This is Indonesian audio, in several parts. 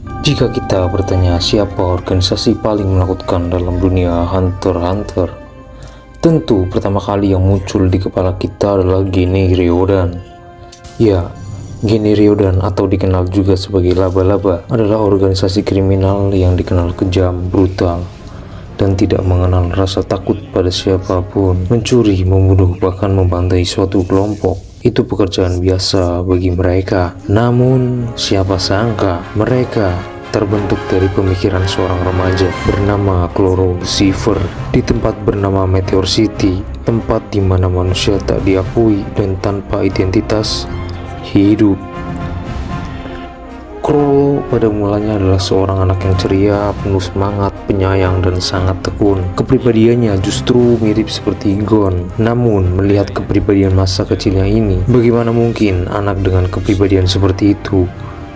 Jika kita bertanya siapa organisasi paling menakutkan dalam dunia Hunter x Hunter, tentu pertama kali yang muncul di kepala kita adalah Gene Ryodan. Ya, Gene Ryodan atau dikenal juga sebagai Laba-Laba adalah organisasi kriminal yang dikenal kejam, brutal, dan tidak mengenal rasa takut pada siapapun. Mencuri, membunuh, bahkan membantai suatu kelompok itu pekerjaan biasa bagi mereka. Namun, siapa sangka mereka terbentuk dari pemikiran seorang remaja bernama Cloro Lucifer di tempat bernama Meteor City, tempat di mana manusia tak diakui dan tanpa identitas hidup. Cloro pada mulanya adalah seorang anak yang ceria, penuh semangat, penyayang, dan sangat tekun. Kepribadiannya justru mirip seperti Gon. Namun, melihat kepribadian masa kecilnya ini, bagaimana mungkin anak dengan kepribadian seperti itu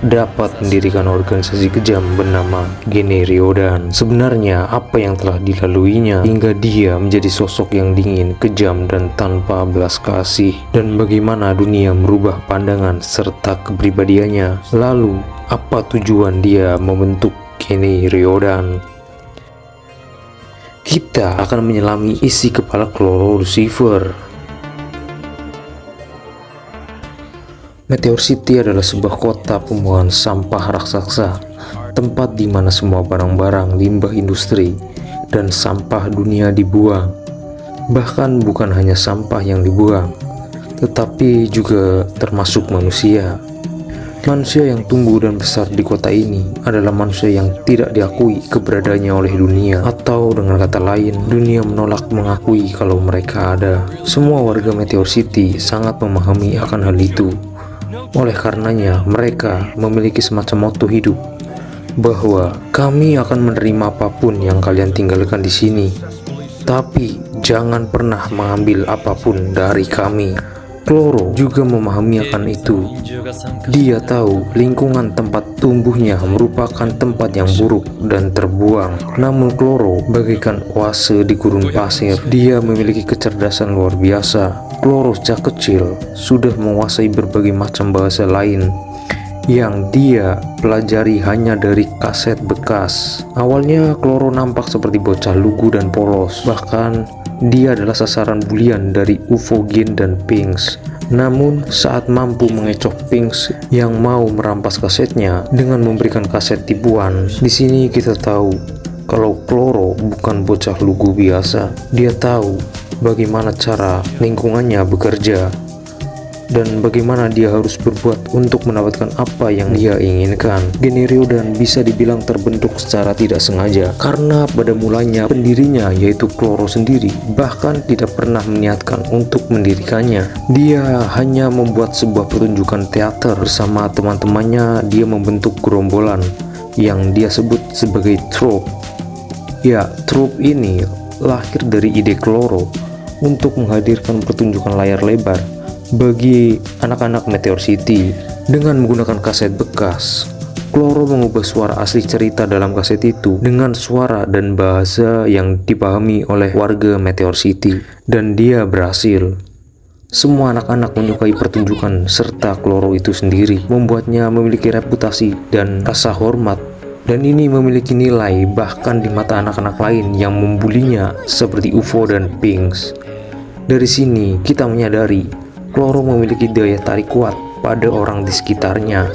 dapat mendirikan organisasi kejam bernama Gene Ryodan? Sebenarnya apa yang telah dilaluinya hingga dia menjadi sosok yang dingin, kejam, dan tanpa belas kasih? Dan bagaimana dunia merubah pandangan serta kepribadiannya? Lalu, apa tujuan dia membentuk Gene Ryodan? Kita akan menyelami isi kepala Cloro Lucifer. Meteor City adalah sebuah kota pembuangan sampah raksasa, tempat di mana semua barang-barang limbah industri dan sampah dunia dibuang. Bahkan bukan hanya sampah yang dibuang, tetapi juga termasuk manusia. Manusia yang tumbuh dan besar di kota ini adalah manusia yang tidak diakui keberadaannya oleh dunia, atau dengan kata lain, dunia menolak mengakui kalau mereka ada. Semua warga Meteor City sangat memahami akan hal itu. Oleh karenanya, mereka memiliki semacam moto hidup bahwa kami akan menerima apapun yang kalian tinggalkan di sini, tapi jangan pernah mengambil apapun dari kami. Cloro juga memahami akan itu. Dia tahu lingkungan tempat tumbuhnya merupakan tempat yang buruk dan terbuang. Namun Cloro bagaikan oase di gurun pasir. Dia memiliki kecerdasan luar biasa. Cloro sejak kecil sudah menguasai berbagai macam bahasa lain yang dia pelajari hanya dari kaset bekas. Awalnya Cloro nampak seperti bocah lugu dan polos. Bahkan dia adalah sasaran bulian dari UFO Gin dan Pinks. Namun saat mampu mengecoh Pinks yang mau merampas kasetnya dengan memberikan kaset tipuan, di sini kita tahu kalau Cloro bukan bocah lugu biasa. Dia tahu bagaimana cara lingkungannya bekerja dan bagaimana dia harus berbuat untuk mendapatkan apa yang dia inginkan. Gene Ryodan bisa dibilang terbentuk secara tidak sengaja karena pada mulanya pendirinya, yaitu Cloro sendiri, bahkan tidak pernah meniatkan untuk mendirikannya. Dia hanya membuat sebuah pertunjukan teater bersama teman-temannya. Dia membentuk gerombolan yang dia sebut sebagai troupe. Ya, troupe ini lahir dari ide Cloro untuk menghadirkan pertunjukan layar lebar bagi anak-anak Meteor City. Dengan menggunakan kaset bekas, Cloro mengubah suara asli cerita dalam kaset itu dengan suara dan bahasa yang dipahami oleh warga Meteor City, dan dia berhasil. Semua anak-anak menyukai pertunjukan serta Cloro itu sendiri membuatnya memiliki reputasi dan rasa hormat, dan ini memiliki nilai bahkan di mata anak-anak lain yang membulinya seperti UFO dan Pinks. Dari sini kita menyadari Cloro memiliki daya tarik kuat pada orang di sekitarnya.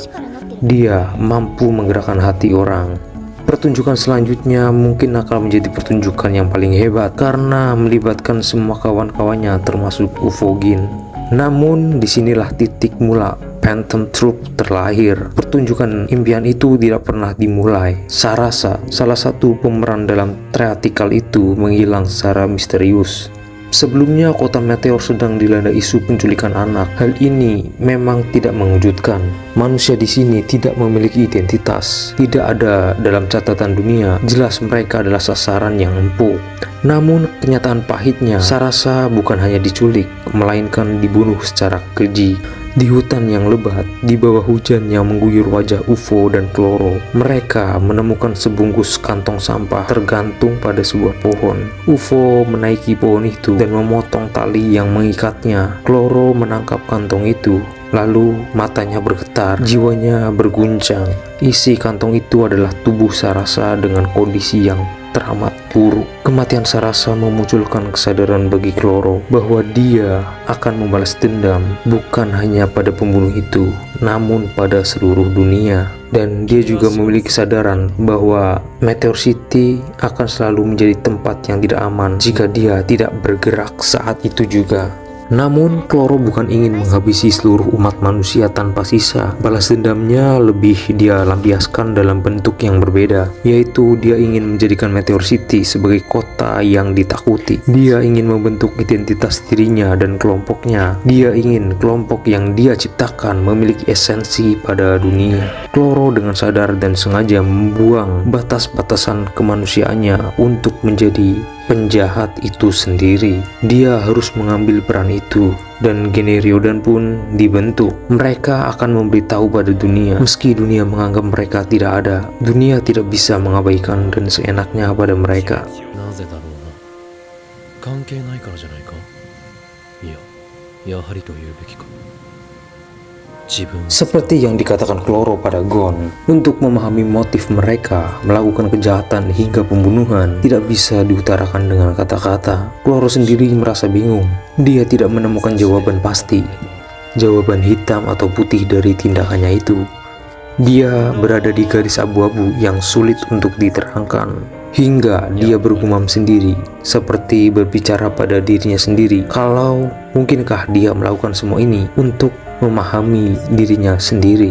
Dia mampu menggerakkan hati orang. Pertunjukan selanjutnya mungkin akan menjadi pertunjukan yang paling hebat karena melibatkan semua kawan-kawannya termasuk UFO Gin. Namun disinilah titik mula Phantom Troupe terlahir. Pertunjukan impian itu tidak pernah dimulai. Sarasa, salah satu pemeran dalam teatrikal itu, menghilang secara misterius. Sebelumnya kota Meteor sedang dilanda isu penculikan anak. Hal ini memang tidak mengejutkan. Manusia di sini tidak memiliki identitas, tidak ada dalam catatan dunia. Jelas mereka adalah sasaran yang empuk. Namun kenyataan pahitnya, Sarasa bukan hanya diculik, melainkan dibunuh secara keji. Di hutan yang lebat, di bawah hujan yang mengguyur wajah UFO dan Cloro, mereka menemukan sebungkus kantong sampah tergantung pada sebuah pohon. UFO menaiki pohon itu dan memotong tali yang mengikatnya. Cloro menangkap kantong itu Lalu matanya bergetar, jiwanya berguncang. Isi kantong itu adalah tubuh Sarasa dengan kondisi yang teramat buruk. Kematian Sarasa memunculkan kesadaran bagi Kloro bahwa dia akan membalas dendam bukan hanya pada pembunuh itu, namun pada seluruh dunia. Dan dia juga memiliki kesadaran bahwa Meteor City akan selalu menjadi tempat yang tidak aman jika dia tidak bergerak saat itu juga. Namun, Kloro bukan ingin menghabisi seluruh umat manusia tanpa sisa. Balas dendamnya lebih dia lampiaskan dalam bentuk yang berbeda, yaitu dia ingin menjadikan Meteor City sebagai kota yang ditakuti. Dia ingin membentuk identitas dirinya dan kelompoknya. Dia ingin kelompok yang dia ciptakan memiliki esensi pada dunia. Kloro dengan sadar dan sengaja membuang batas-batasan kemanusiaannya untuk menjadi penjahat itu sendiri. Dia harus mengambil peran itu, dan Generiodan pun dibentuk. Mereka akan memberitahu pada dunia, meski dunia menganggap mereka tidak ada, dunia tidak bisa mengabaikan dan seenaknya pada mereka. Seperti yang dikatakan Kloro pada Gon, untuk memahami motif mereka melakukan kejahatan hingga pembunuhan tidak bisa diutarakan dengan kata-kata. Kloro sendiri merasa bingung. Dia tidak menemukan jawaban pasti, jawaban hitam atau putih dari tindakannya itu. Dia berada di garis abu-abu yang sulit untuk diterangkan, hingga dia bergumam sendiri, seperti berbicara pada dirinya sendiri. Kalau mungkinkah dia melakukan semua ini untuk memahami dirinya sendiri?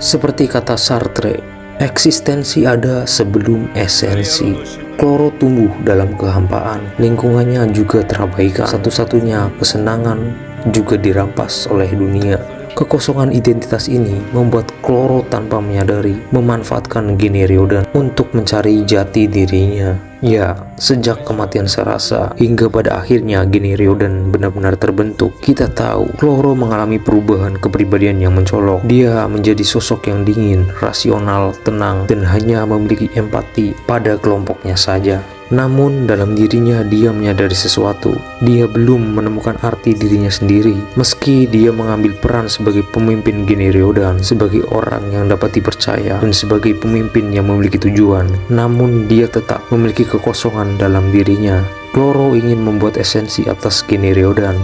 Seperti kata Sartre, eksistensi ada sebelum esensi. Kloro tumbuh dalam kehampaan, lingkungannya juga terabaikan, satu-satunya kesenangan juga dirampas oleh dunia. Kekosongan identitas ini membuat Kloro tanpa menyadari memanfaatkan Generiodan untuk mencari jati dirinya. Ya, sejak kematian Sarasa hingga pada akhirnya Generiodan benar-benar terbentuk, kita tahu Kloro mengalami perubahan kepribadian yang mencolok. Dia menjadi sosok yang dingin, rasional, tenang, dan hanya memiliki empati pada kelompoknya saja. Namun dalam dirinya dia menyadari sesuatu. Dia belum menemukan arti dirinya sendiri. Meski dia mengambil peran sebagai pemimpin Generiodan, sebagai orang yang dapat dipercaya, dan sebagai pemimpin yang memiliki tujuan, namun dia tetap memiliki kekosongan dalam dirinya. Kloro ingin membuat esensi atas Generiodan.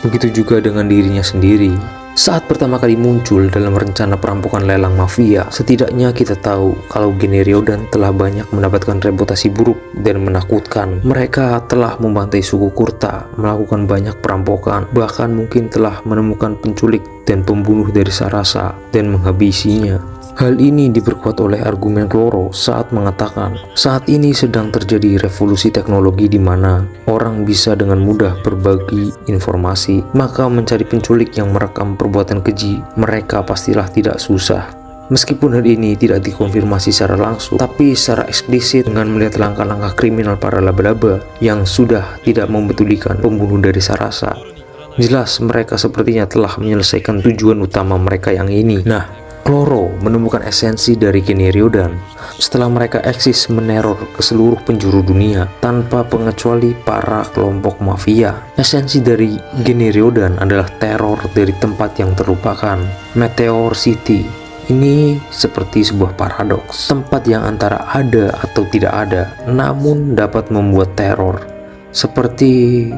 Begitu juga dengan dirinya sendiri. Saat pertama kali muncul dalam rencana perampokan lelang mafia, setidaknya kita tahu kalau Generiodan telah banyak mendapatkan reputasi buruk dan menakutkan. Mereka telah membantai suku Kurta, melakukan banyak perampokan, bahkan mungkin telah menemukan penculik dan pembunuh dari Sarasa dan menghabisinya. Hal ini diperkuat oleh argumen Kloro saat mengatakan, saat ini sedang terjadi revolusi teknologi di mana orang bisa dengan mudah berbagi informasi, maka mencari penculik yang merekam perbuatan keji mereka pastilah tidak susah. Meskipun hal ini tidak dikonfirmasi secara langsung, tapi secara eksplisit dengan melihat langkah-langkah kriminal para laba-laba yang sudah tidak mempedulikan pembunuh dari Sarasa, jelas mereka sepertinya telah menyelesaikan tujuan utama mereka yang ini. Nah, Kloro menemukan esensi dari Generiodan setelah mereka eksis meneror ke seluruh penjuru dunia tanpa pengecuali para kelompok mafia. Esensi dari Generiodan adalah teror dari tempat yang terlupakan, Meteor City. Ini seperti sebuah paradoks, tempat yang antara ada atau tidak ada, namun dapat membuat teror, seperti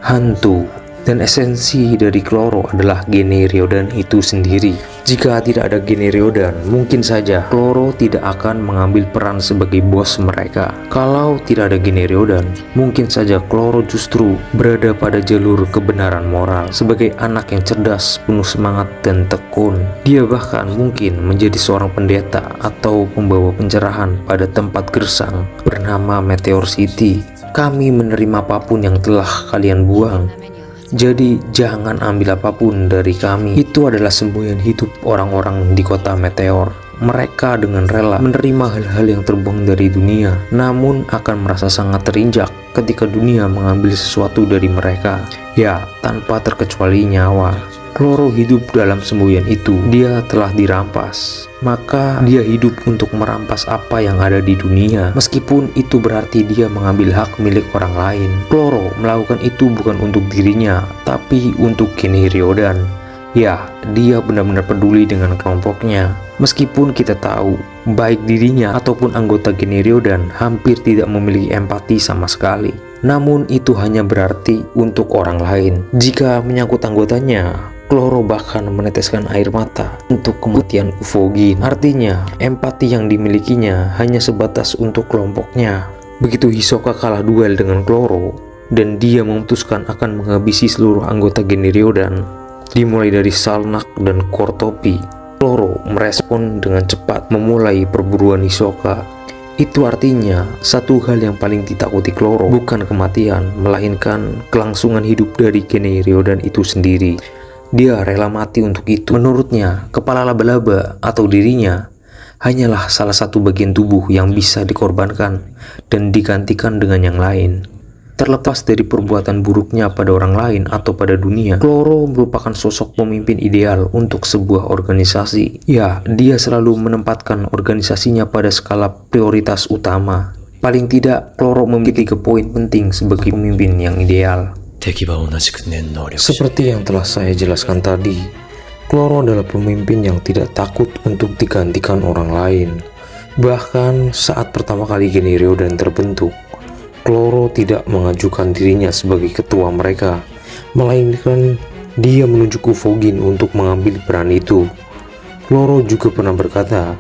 hantu. Dan esensi dari Kloro adalah Generiodan itu sendiri. Jika tidak ada Generiodan, mungkin saja Kloro tidak akan mengambil peran sebagai bos mereka. Kalau tidak ada Generiodan, mungkin saja Kloro justru berada pada jalur kebenaran moral. Sebagai anak yang cerdas, penuh semangat dan tekun, dia bahkan mungkin menjadi seorang pendeta atau pembawa pencerahan pada tempat gersang bernama Meteor City. Kami menerima apapun yang telah kalian buang, jadi jangan ambil apapun dari kami. Itu adalah semboyan hidup orang-orang di kota Meteor. Mereka dengan rela menerima hal-hal yang terbuang dari dunia, namun akan merasa sangat terinjak ketika dunia mengambil sesuatu dari mereka, ya tanpa terkecuali nyawa. Kloro hidup dalam semboyan itu. Dia telah dirampas, maka dia hidup untuk merampas apa yang ada di dunia, meskipun itu berarti dia mengambil hak milik orang lain. Kloro melakukan itu bukan untuk dirinya, tapi untuk Generiodan. Ya, dia benar-benar peduli dengan kelompoknya. Meskipun kita tahu, baik dirinya ataupun anggota geng Ryodan hampir tidak memiliki empati sama sekali. Namun itu hanya berarti untuk orang lain. Jika menyangkut anggotanya, Kloro bahkan meneteskan air mata untuk kematian Ufogin. Artinya, empati yang dimilikinya hanya sebatas untuk kelompoknya. Begitu Hisoka kalah duel dengan Kloro, dan dia memutuskan akan menghabisi seluruh anggota geng Ryodan, dimulai dari Salnak dan Kortopi, Kloro merespon dengan cepat memulai perburuan Hisoka. Itu artinya satu hal yang paling ditakuti Kloro bukan kematian, melainkan kelangsungan hidup dari geng Ryodan itu sendiri. Dia rela mati untuk itu. Menurutnya, kepala laba-laba atau dirinya hanyalah salah satu bagian tubuh yang bisa dikorbankan dan digantikan dengan yang lain. Terlepas dari perbuatan buruknya pada orang lain atau pada dunia, Kloro merupakan sosok pemimpin ideal untuk sebuah organisasi. Ya, dia selalu menempatkan organisasinya pada skala prioritas utama. Paling tidak, Kloro memiliki 3 poin penting sebagai pemimpin yang ideal. Seperti yang telah saya jelaskan tadi, Kloro adalah pemimpin yang tidak takut untuk digantikan orang lain. Bahkan saat pertama kali geng Ryodan terbentuk, Kloro tidak mengajukan dirinya sebagai ketua mereka, melainkan dia menunjuk Ufogin untuk mengambil peran itu. Kloro juga pernah berkata,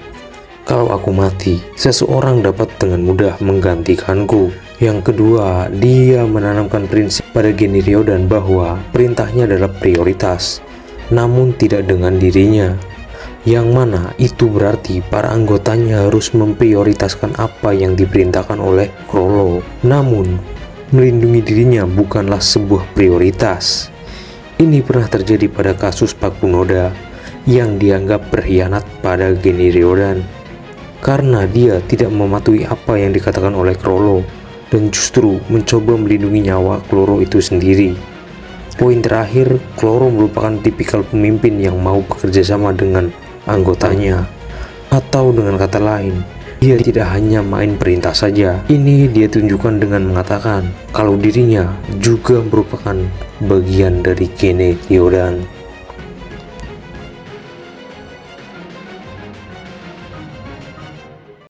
"Kalau aku mati, seseorang dapat dengan mudah menggantikanku." Yang kedua, dia menanamkan prinsip pada geng Ryodan bahwa perintahnya adalah prioritas, namun tidak dengan dirinya. Yang mana itu berarti para anggotanya harus memprioritaskan apa yang diperintahkan oleh Kloro. Namun, melindungi dirinya bukanlah sebuah prioritas. Ini pernah terjadi pada kasus Pak Punoda yang dianggap berkhianat pada geng Ryodan karena dia tidak mematuhi apa yang dikatakan oleh Kloro dan justru mencoba melindungi nyawa Kloro itu sendiri. Poin terakhir, Kloro merupakan tipikal pemimpin yang mau bekerja sama dengan anggotanya. Atau dengan kata lain, dia tidak hanya main perintah saja. Ini dia tunjukkan dengan mengatakan kalau dirinya juga merupakan bagian dari geng Ryodan.